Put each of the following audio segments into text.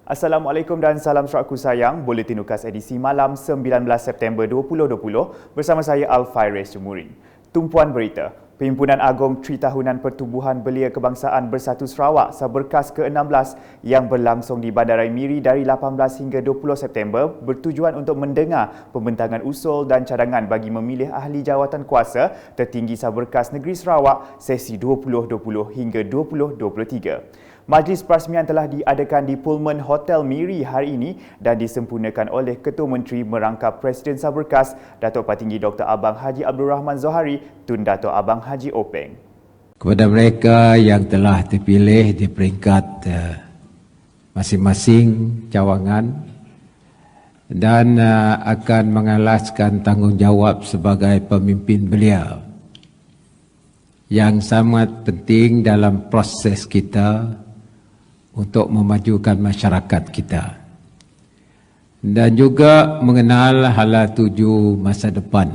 Assalamualaikum dan salam serakku sayang. Buletin Ukas edisi malam 19 September 2020 bersama saya Al-Fairez Jumurin. Tumpuan berita. Perhimpunan Agong Tri Tahunan Pertubuhan Belia Kebangsaan Bersatu Sarawak Saberkas ke-16 yang berlangsung di Bandaraya Miri dari 18 hingga 20 September bertujuan untuk mendengar pembentangan usul dan cadangan bagi memilih ahli jawatan kuasa tertinggi Saberkas Negeri Sarawak sesi 2020 hingga 2023. Majlis perasmian telah diadakan di Pullman Hotel Miri hari ini dan disempurnakan oleh Ketua Menteri merangkap Presiden Saberkas, Datuk Patinggi Dr. Abang Haji Abdul Rahman Zohari Tun Datuk Abang Haji Openg. Kepada mereka yang telah terpilih di peringkat masing-masing cawangan dan akan mengalaskan tanggungjawab sebagai pemimpin belia yang sangat penting dalam proses kita untuk memajukan masyarakat kita dan juga mengenal hala tuju masa depan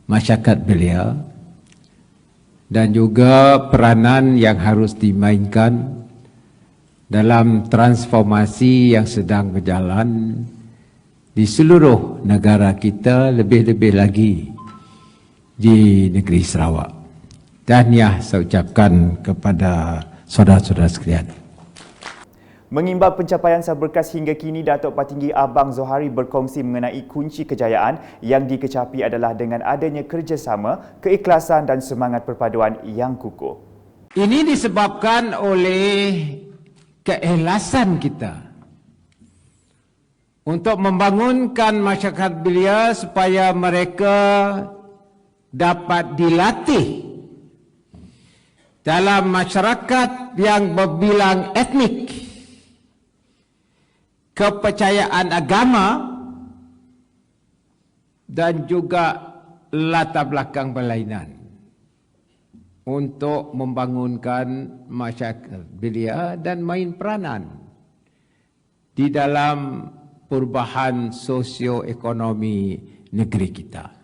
masyarakat belia dan juga peranan yang harus dimainkan dalam transformasi yang sedang berjalan di seluruh negara kita, lebih-lebih lagi di negeri Sarawak. Tahniah saya ucapkan kepada saudara-saudara sekalian. Mengimbau pencapaian Saberkas hingga kini, Datuk Patinggi Abang Zohari berkongsi mengenai kunci kejayaan yang dikecapi adalah dengan adanya kerjasama, keikhlasan dan semangat perpaduan yang kukuh. Ini disebabkan oleh keikhlasan kita untuk membangunkan masyarakat belia supaya mereka dapat dilatih dalam masyarakat yang berbilang etnik, kepercayaan agama dan juga latar belakang berlainan untuk membangunkan masyarakat belia dan main peranan di dalam perubahan sosioekonomi negeri kita.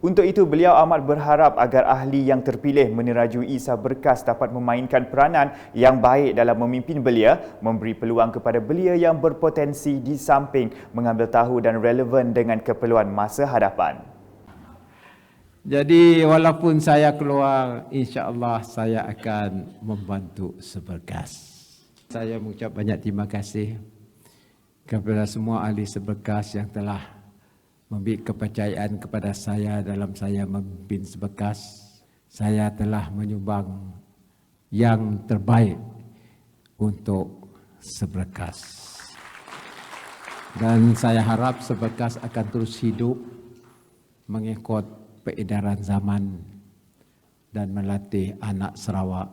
Untuk itu, beliau amat berharap agar ahli yang terpilih menerajui Saberkas dapat memainkan peranan yang baik dalam memimpin belia, memberi peluang kepada belia yang berpotensi di samping mengambil tahu dan relevan dengan keperluan masa hadapan. Jadi walaupun saya keluar, insya-Allah saya akan membantu Saberkas. Saya mengucap banyak terima kasih kepada semua ahli Saberkas yang telah memberi kepercayaan kepada saya dalam saya memimpin Saberkas. Saya telah menyumbang yang terbaik untuk Saberkas. Dan saya harap Saberkas akan terus hidup mengikut peredaran zaman dan melatih anak Sarawak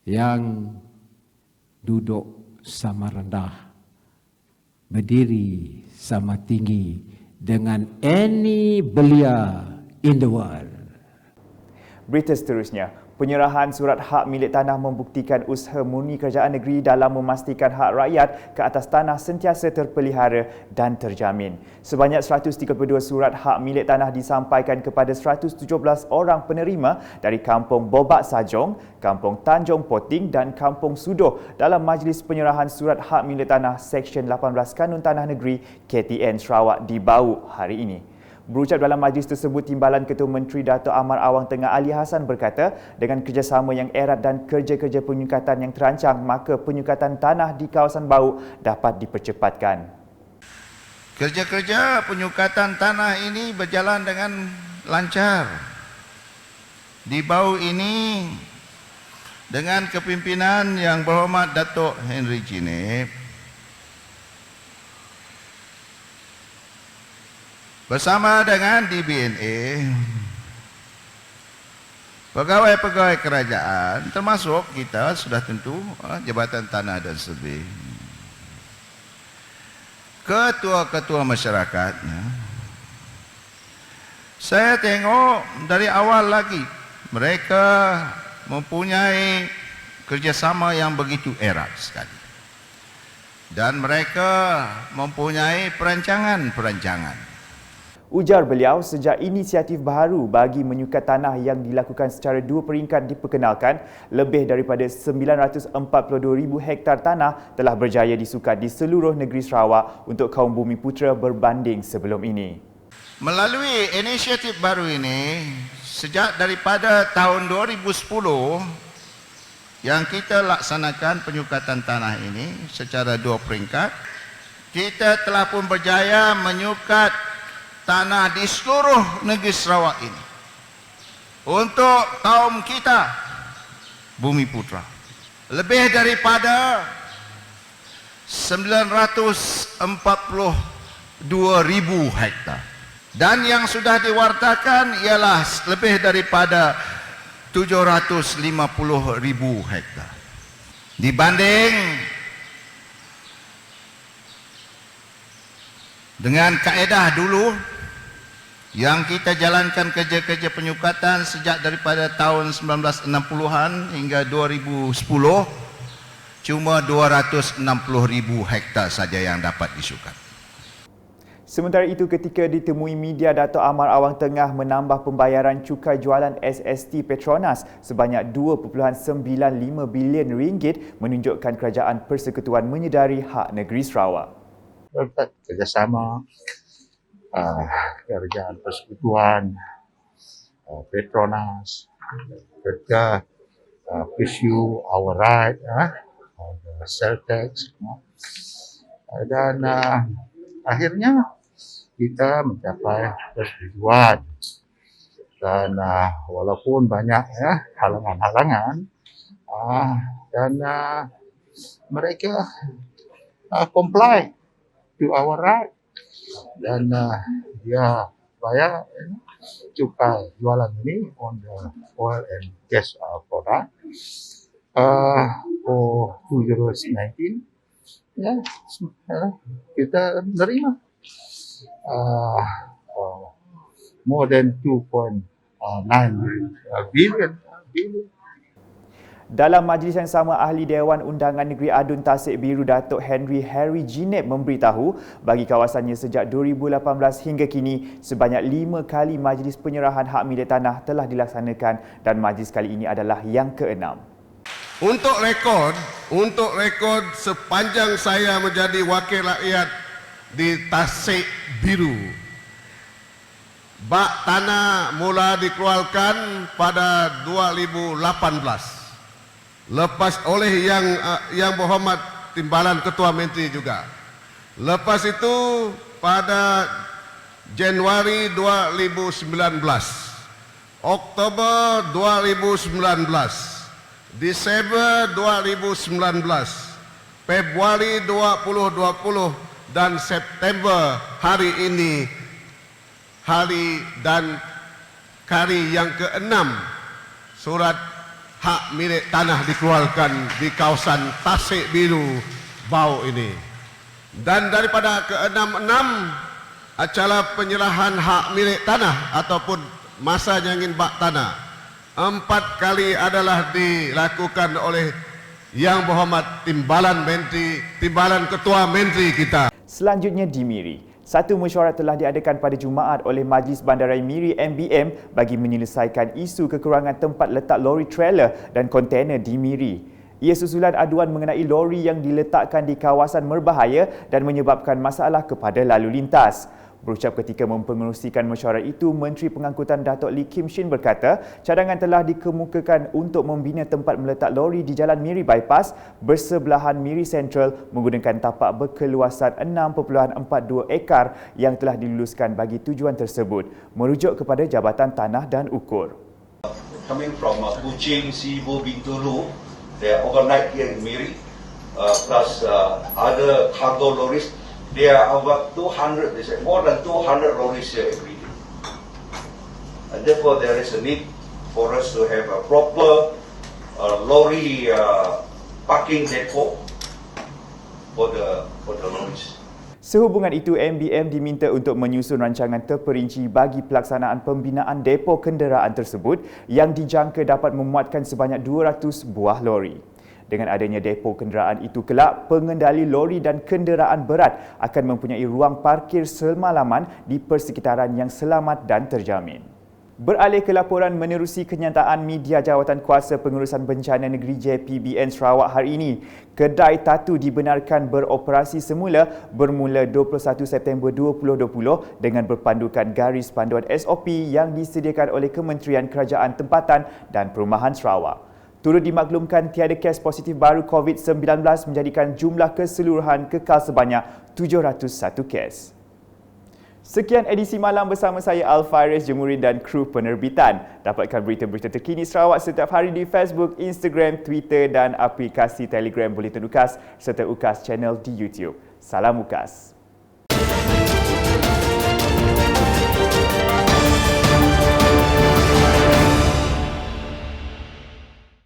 yang duduk sama rendah, berdiri sama tinggi dengan any belia in the world. Berita seterusnya, penyerahan surat hak milik tanah membuktikan usaha murni kerajaan negeri dalam memastikan hak rakyat ke atas tanah sentiasa terpelihara dan terjamin. Sebanyak 132 surat hak milik tanah disampaikan kepada 117 orang penerima dari Kampung Bobak Sajong, Kampung Tanjung Poting dan Kampung Sudoh dalam Majlis Penyerahan Surat Hak Milik Tanah Seksyen 18 Kanun Tanah Negeri KTN Sarawak di Bau hari ini. Berucap dalam majlis tersebut, Timbalan Ketua Menteri Datuk Amar Awang Tengah Ali Hassan berkata, dengan kerjasama yang erat dan kerja-kerja penyukatan yang terancang, maka penyukatan tanah di kawasan Bau dapat dipercepatkan. Kerja-kerja penyukatan tanah ini berjalan dengan lancar. Di Bau ini, dengan kepimpinan Yang Berhormat Datuk Henry Jinip, bersama dengan DBNA, pegawai-pegawai kerajaan, termasuk kita sudah tentu Jabatan Tanah dan Survey, ketua-ketua masyarakat. Saya tengok dari awal lagi mereka mempunyai kerjasama yang begitu erat sekali. Dan mereka mempunyai perancangan-perancangan. Ujar beliau, sejak inisiatif baharu bagi menyukat tanah yang dilakukan secara 2 peringkat diperkenalkan, lebih daripada 942,000 hektar tanah telah berjaya disukat di seluruh negeri Sarawak untuk kaum Bumiputera berbanding sebelum ini. Melalui inisiatif baru ini, sejak daripada tahun 2010 yang kita laksanakan penyukatan tanah ini secara 2 peringkat, kita telah pun berjaya menyukat tanah di seluruh negeri Sarawak ini untuk kaum kita Bumiputera. Lebih daripada 942,000 hektar. Dan yang sudah diwartakan ialah lebih daripada 750,000 hektar. Dibanding dengan kaedah dulu yang kita jalankan kerja-kerja penyukatan sejak daripada tahun 1960-an hingga 2010, cuma 260,000 hektar saja yang dapat disukat. Sementara itu, ketika ditemui media, Dato' Amar Awang Tengah menambah pembayaran cukai jualan SST Petronas sebanyak 2.95 bilion ringgit, menunjukkan kerajaan persekutuan menyedari hak negeri Sarawak. Kerjasama kerajaan persekutuan, Petronas, ketika pursue our right, sell tax, dan akhirnya kita mencapai persetujuan. Dan walaupun banyak halangan-halangan, dan mereka comply to our right, dan dia bayar cukai jualan ini on the oil and gas product for 2019. Ya, kita menerima more than 2.9 billion. Dalam majlis yang sama, Ahli Dewan Undangan Negeri Adun Tasik Biru Datuk Henry Jineb memberitahu bagi kawasannya sejak 2018 hingga kini sebanyak 5 kali majlis penyerahan hak milik tanah telah dilaksanakan dan majlis kali ini adalah yang ke-6. Untuk rekod sepanjang saya menjadi wakil rakyat di Tasik Biru, bak tanah mula dikeluarkan pada 2018. Lepas oleh yang berhormat Timbalan Ketua Menteri juga. Lepas itu pada Januari 2019, Oktober 2019, Disember 2019, Februari 2020 dan September hari ini, hari dan kali yang ke-6 surat hak milik tanah dikeluarkan di kawasan Tasik Biru Bau ini. Dan daripada ke-6 acara penyerahan hak milik tanah ataupun masa nyangin bak tanah 4 kali adalah dilakukan oleh Yang Berhormat Timbalan Ketua Menteri kita. Selanjutnya di Miri. Satu mesyuarat telah diadakan pada Jumaat oleh Majlis Bandaraya Miri MBM bagi menyelesaikan isu kekurangan tempat letak lori trailer dan kontena di Miri. Ia susulan aduan mengenai lori yang diletakkan di kawasan berbahaya dan menyebabkan masalah kepada lalu lintas. Berucap ketika mempengerusikan mesyuarat itu, Menteri Pengangkutan Datuk Lee Kim Shin berkata, cadangan telah dikemukakan untuk membina tempat meletak lori di Jalan Miri Bypass bersebelahan Miri Central menggunakan tapak berkeluasan 6.42 ekar yang telah diluluskan bagi tujuan tersebut, merujuk kepada Jabatan Tanah dan Ukur. Coming from Kuching, Sibu, Bintulu, they are overnight here in Miri, plus other cargo lorries. There are about 200, they say more than 200 lorries here every day. And therefore there is a need for us to have a proper lorry parking depot for the lorries. Sehubungan itu, MBM diminta untuk menyusun rancangan terperinci bagi pelaksanaan pembinaan depo kenderaan tersebut yang dijangka dapat memuatkan sebanyak 200 buah lori. Dengan adanya depo kenderaan itu kelak, pengendali lori dan kenderaan berat akan mempunyai ruang parkir semalaman di persekitaran yang selamat dan terjamin. Beralih ke laporan menerusi kenyataan media Jawatankuasa Pengurusan Bencana Negeri JPBN Sarawak hari ini, kedai tatu dibenarkan beroperasi semula bermula 21 September 2020 dengan berpandukan garis panduan SOP yang disediakan oleh Kementerian Kerajaan Tempatan dan Perumahan Sarawak. Turut dimaklumkan tiada kes positif baru COVID-19 menjadikan jumlah keseluruhan kekal sebanyak 701 kes. Sekian edisi malam bersama saya Al-Faris Jemurin dan kru penerbitan. Dapatkan berita-berita terkini Sarawak setiap hari di Facebook, Instagram, Twitter dan aplikasi Telegram Bulletin UKAS serta UKAS Channel di YouTube. Salam UKAS.